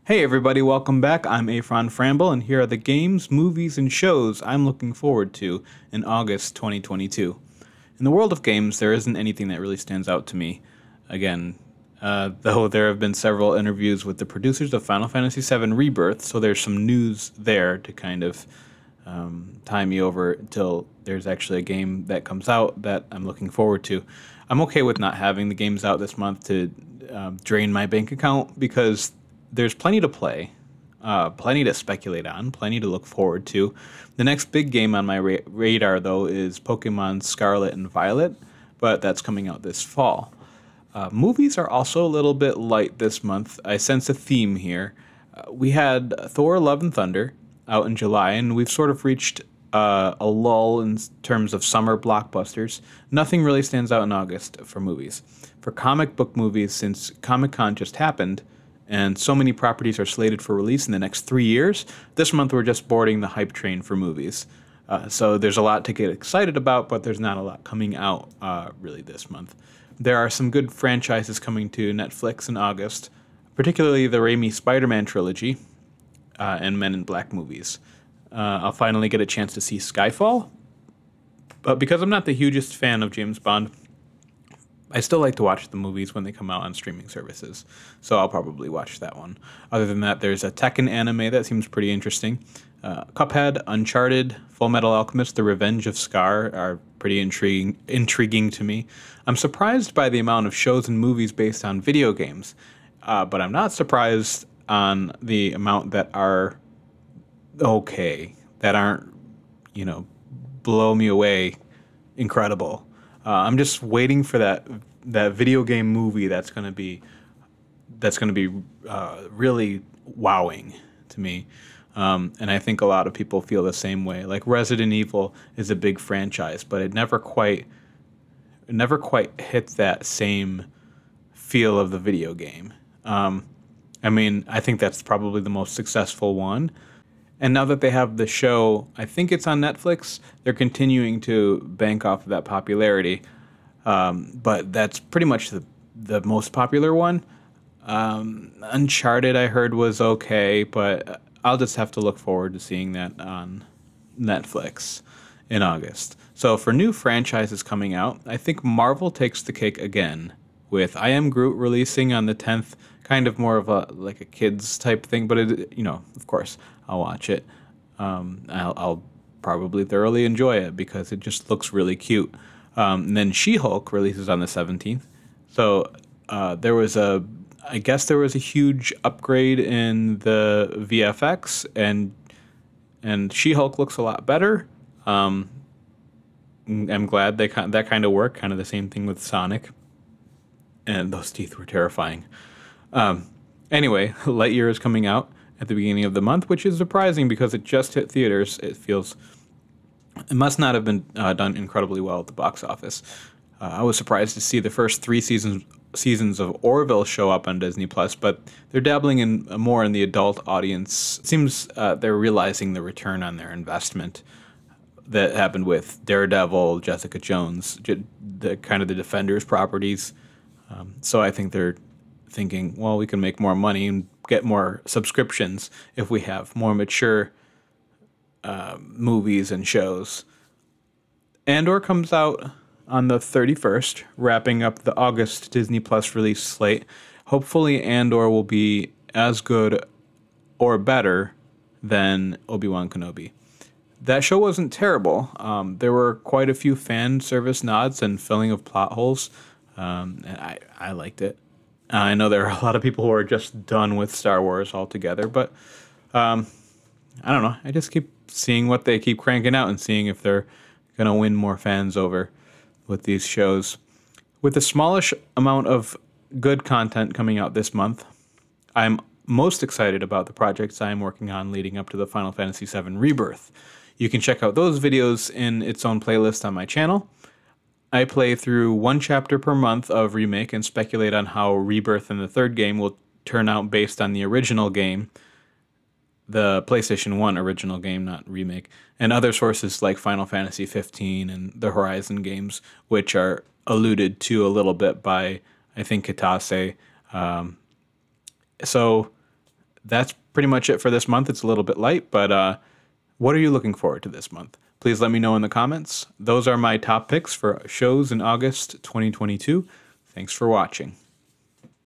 Hey everybody, welcome back. I'm Afron Framble, and here are the games, movies, and shows I'm looking forward to in August 2022. In the world of games, there isn't anything that really stands out to me. Again, though there have been several interviews with the producers of Final Fantasy VII Rebirth, so there's some news there to kind of tie me over until there's actually a game that comes out that I'm looking forward to. I'm okay with not having the games out this month to drain my bank account because there's plenty to play, plenty to speculate on, plenty to look forward to. The next big game on my radar, though, is Pokemon Scarlet and Violet, but that's coming out this fall. Movies are also a little bit light this month. I sense a theme here. We had Thor Love and Thunder out in July, and we've sort of reached a lull in terms of summer blockbusters. Nothing really stands out in August for movies. For comic book movies, since Comic-Con just happened, and so many properties are slated for release in the next 3 years, this month we're just boarding the hype train for movies. So there's a lot to get excited about, but there's not a lot coming out really this month. There are some good franchises coming to Netflix in August, particularly the Raimi Spider-Man trilogy and Men in Black movies. I'll finally get a chance to see Skyfall, but because I'm not the hugest fan of James Bond, I still like to watch the movies when they come out on streaming services, so I'll probably watch that one. Other than that, there's a Tekken anime that seems pretty interesting. Cuphead, Uncharted, Full Metal Alchemist, The Revenge of Scar are pretty intriguing to me. I'm surprised by the amount of shows and movies based on video games, but I'm not surprised on the amount that are okay, that aren't, blow me away incredible. I'm just waiting for that video game movie that's gonna be really wowing to me, and I think a lot of people feel the same way. Like Resident Evil is a big franchise, but it never quite hit that same feel of the video game. I think that's probably the most successful one. And now that they have the show, I think it's on Netflix, they're continuing to bank off of that popularity. But that's pretty much the most popular one. Uncharted, I heard, was okay, but I'll just have to look forward to seeing that on Netflix in August. So for new franchises coming out, I think Marvel takes the cake again, with I Am Groot releasing on the 10th, kind of more of a kids type thing, but of course, I'll watch it. I'll probably thoroughly enjoy it because it just looks really cute. And then She-Hulk releases on the 17th. So I guess there was a huge upgrade in the VFX, and She-Hulk looks a lot better. I'm glad that kind of worked. Kind of the same thing with Sonic, and those teeth were terrifying. Anyway, Lightyear is coming out at the beginning of the month, which is surprising because it just hit theaters. It must not have been done incredibly well at the box office. I was surprised to see the first 3 seasons of Orville show up on Disney Plus, but they're dabbling in more in the adult audience. It seems they're realizing the return on their investment that happened with Daredevil, Jessica Jones, the Defenders properties. So I think they're thinking, well, we can make more money and get more subscriptions if we have more mature movies and shows. Andor comes out on the 31st, wrapping up the August Disney Plus release slate. Hopefully Andor will be as good or better than Obi-Wan Kenobi. That show wasn't terrible. There were quite a few fan service nods and filling of plot holes. And I liked it. I know there are a lot of people who are just done with Star Wars altogether, but I don't know. I just keep seeing what they keep cranking out and seeing if they're going to win more fans over with these shows. With a smallish amount of good content coming out this month, I'm most excited about the projects I'm working on leading up to the Final Fantasy VII Rebirth. You can check out those videos in its own playlist on my channel. I play through 1 chapter per month of Remake and speculate on how Rebirth in the third game will turn out based on the original game, the PlayStation 1 original game, not Remake, and other sources like Final Fantasy 15 and the Horizon games, which are alluded to a little bit by, I think, Kitase. So That's pretty much it for this month. It's a little bit light, but what are you looking forward to this month? Please let me know in the comments. Those are my top picks for shows in August 2022. Thanks for watching.